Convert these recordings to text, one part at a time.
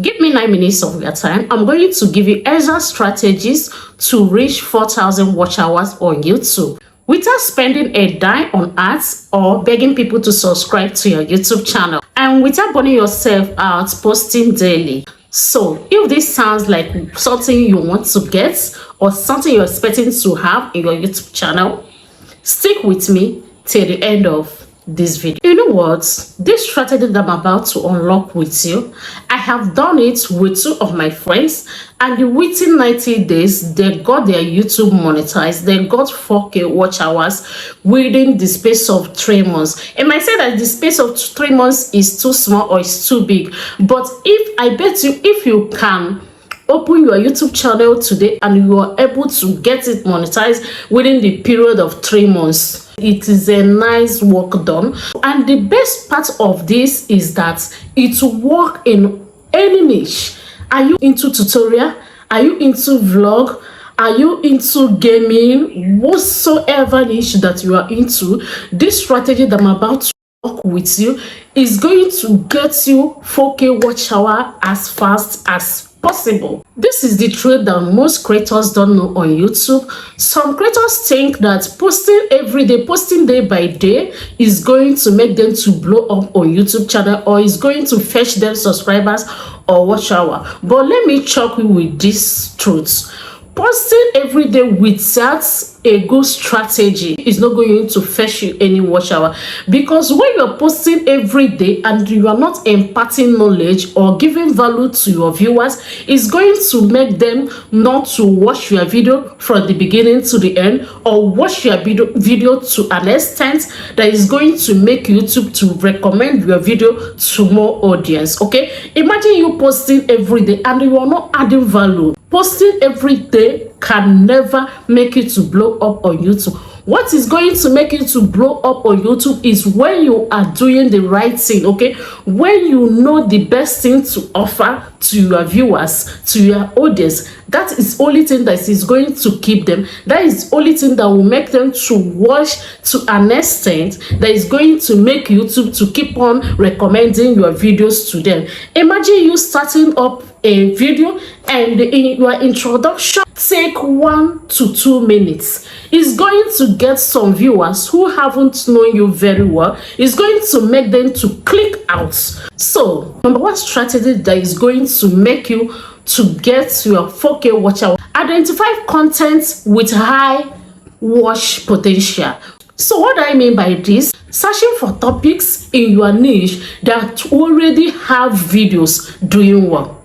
Give me 9 minutes of your time. I'm going to give you exact strategies to reach 4,000 watch hours on YouTube without spending a dime on ads or begging people to subscribe to your YouTube channel, and without burning yourself out posting daily. So if this sounds like something you want to get or something you're expecting to have in your YouTube channel, stick with me till the end of this video. You know what? This strategy that I'm about to unlock with you, I have done it with 2 of my friends, and within 90 days they got their YouTube monetized. They got 4K watch hours within the space of 3 months. It might say that the space of 3 months is too small or it's too big, but I bet you, if you can open your YouTube channel today and you are able to get it monetized within the period of 3 months, it is a nice work done. And the best part of this is that it will work in any niche. Are you into tutorial? Are you into vlog? Are you into gaming? Whatsoever niche that you are into, this strategy that I'm about to work with you is going to get you 4K watch hour as fast as possible. This is the truth that most creators don't know on YouTube. Some creators think that posting every day, posting day by day is going to make them to blow up on YouTube channel, or is going to fetch them subscribers or watch hour. But let me shock you with this truth. Posting every day without a good strategy is not going to fetch you any watch hour, because when you're posting every day and you are not imparting knowledge or giving value to your viewers, it's going to make them not to watch your video from the beginning to the end, or watch your video to an extent that is going to make YouTube to recommend your video to more audience. Okay, imagine you posting every day and you are not adding value. Posting every day can never make you to blow up on YouTube. What is going to make you to blow up on YouTube is when you are doing the right thing, okay? When you know the best thing to offer to your viewers, to your audience. That is the only thing that is going to keep them. That is the only thing that will make them to watch to an extent that is going to make YouTube to keep on recommending your videos to them. Imagine you starting up a video and in your introduction take 1 to 2 minutes. It's going to get some viewers who haven't known you very well. It's going to make them to click out. So number 1 strategy that is going to make you to get your 4K watch hour: identify content with high watch potential. So what do I mean by this? Searching for topics in your niche that already have videos doing well.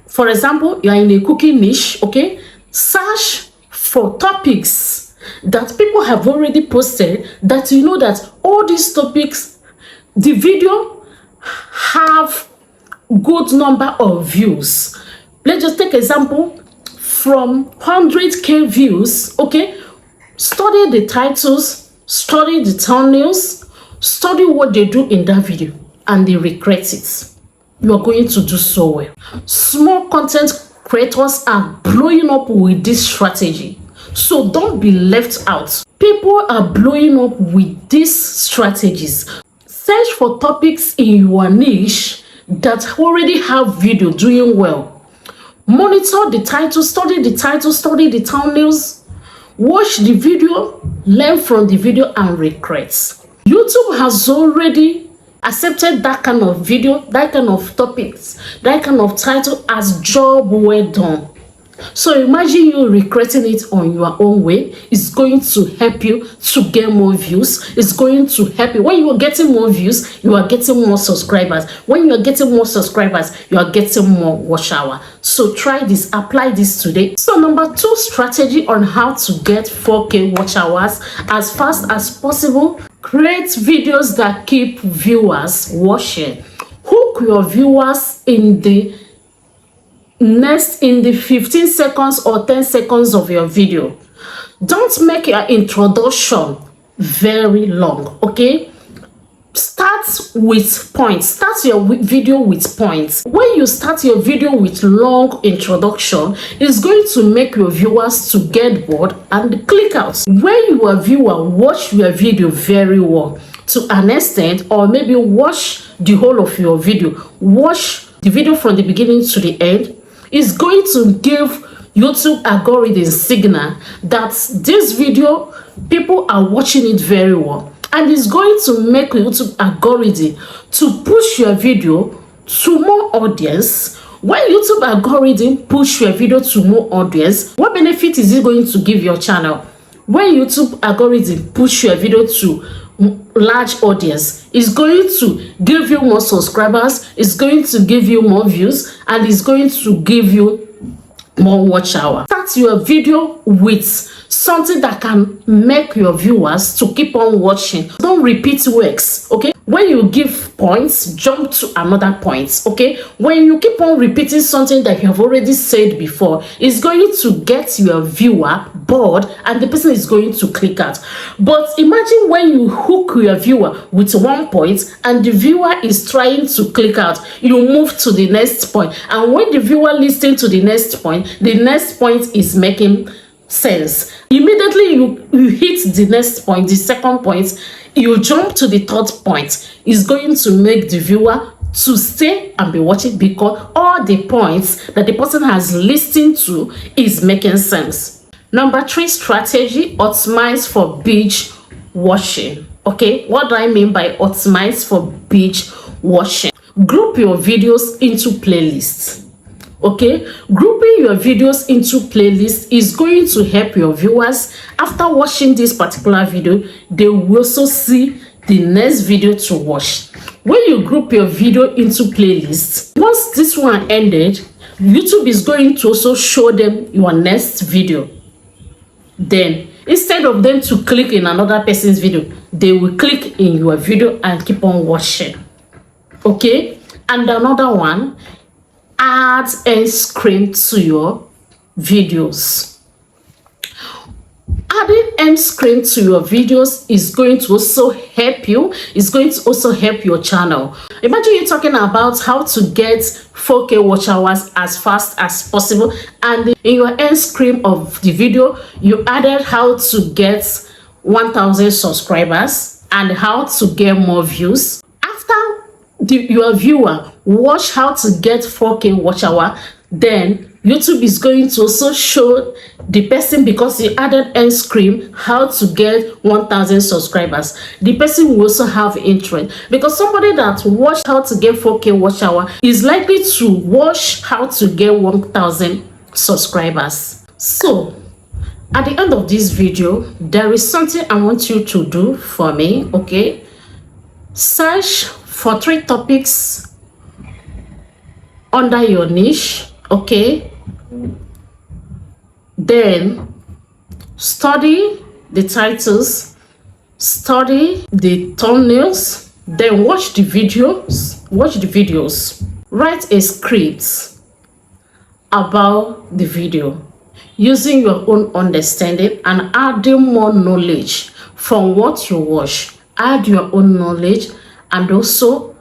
For example, you are in a cooking niche, okay? Search for topics that people have already posted, that you know that all these topics, the video have good number of views. Let's just take example from 100K views, okay? Study the titles, study the thumbnails, study what they do in that video, and they regret it. You are going to do so well. Small content creators are blowing up with this strategy, so don't be left out. People are blowing up with these strategies. Search for topics in your niche that already have video doing well. Monitor the title, study the thumbnails, watch the video, learn from the video, and regret. YouTube has already accepted that kind of video, that kind of topics, that kind of title as job well done. So imagine you recreating it on your own way. It's going to help you to get more views. It's going to help you. When you are getting more views, you are getting more subscribers. When you are getting more subscribers, you are getting more watch hour. So try this, apply this today. So number 2 strategy on how to get 4K watch hours as fast as possible: create videos that keep viewers watching. Hook your viewers in the 15 seconds or 10 seconds of your video. Don't make your introduction very long, okay? Start with points. Start your video with points. When you start your video with long introduction, it's going to make your viewers to get bored and click out. When your viewer watch your video very well to an extent, or maybe watch the whole of your video, watch the video from the beginning to the end, is going to give YouTube algorithm signal that this video, people are watching it very well, and it's going to make YouTube algorithm to push your video to more audience. When YouTube algorithm push your video to more audience, what benefit is it going to give your channel? When YouTube algorithm push your video to large audience, is going to give you more subscribers, it's going to give you more views, and it's going to give you more watch hour. Start your video with something that can make your viewers to keep on watching. Don't repeat works, okay? When you give points, jump to another point, okay? When you keep on repeating something that you have already said before, it's going to get your viewer bored and the person is going to click out. But imagine when you hook your viewer with one point and the viewer is trying to click out, you move to the next point, and when the viewer listens to the next point is making sense. Immediately you hit the next point, the second point, you jump to the third point, is going to make the viewer to stay and be watching, because all the points that the person has listened to is making sense. Number 3 strategy, optimize for binge watching. Okay, what do I mean by optimize for binge watching? Group your videos into playlists. Okay, grouping your videos into playlists is going to help your viewers. After watching this particular video, they will also see the next video to watch. When you group your video into playlists, once this one ended, YouTube is going to also show them your next video. Then instead of them to click in another person's video, they will click in your video and keep on watching. Okay, and another one, add end screen to your videos. Adding end screen to your videos is going to also help you. It's going to also help your channel. Imagine you talking about how to get 4K watch hours as fast as possible, and in your end screen of the video, you added how to get 1,000 subscribers and how to get more views. After your viewer watch how to get 4K watch hour, then YouTube is going to also show the person, because he added end screen, how to get 1,000 subscribers. The person will also have interest, because somebody that watched how to get 4K watch hour is likely to watch how to get 1,000 subscribers. So at the end of this video, there is something I want you to do for me. Okay, search for 3 topics under your niche. Okay, then study the titles, study the thumbnails, then watch the videos. Write a script about the video using your own understanding and adding more knowledge from what you watch. Add your own knowledge and also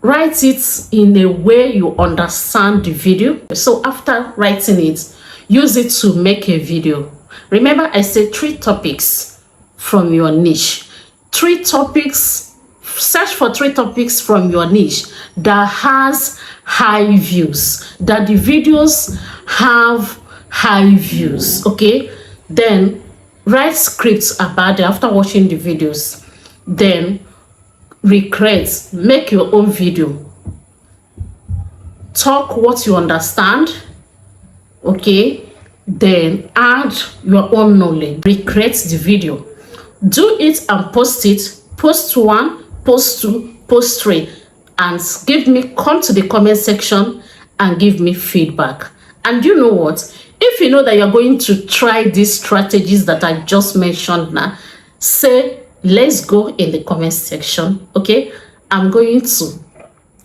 write it in a way you understand the video. So after writing it, use it to make a video. Remember, I said 3 topics from your niche. 3 topics. Search for 3 topics from your niche that has high views, that the videos have high views. Okay, then write scripts about it after watching the videos. Then recreate, make your own video, talk what you understand. Okay, then add your own knowledge, recreate the video, do it and post it. Post 1, post 2, post 3, and come to the comment section and give me feedback. And you know what, if you know that you're going to try these strategies that I just mentioned now, say let's go in the comment section. Okay, I'm going to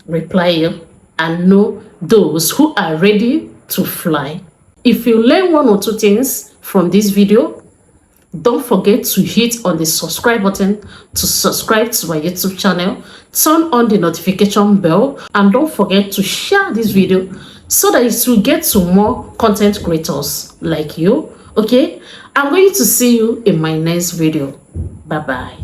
reply you and know those who are ready to fly. If you learn 1 or 2 things from this video, don't forget to hit on the subscribe button to subscribe to my YouTube channel, turn on the notification bell, and don't forget to share this video so that it will get to more content creators like you. Okay, I'm going to see you in my next video. Bye bye.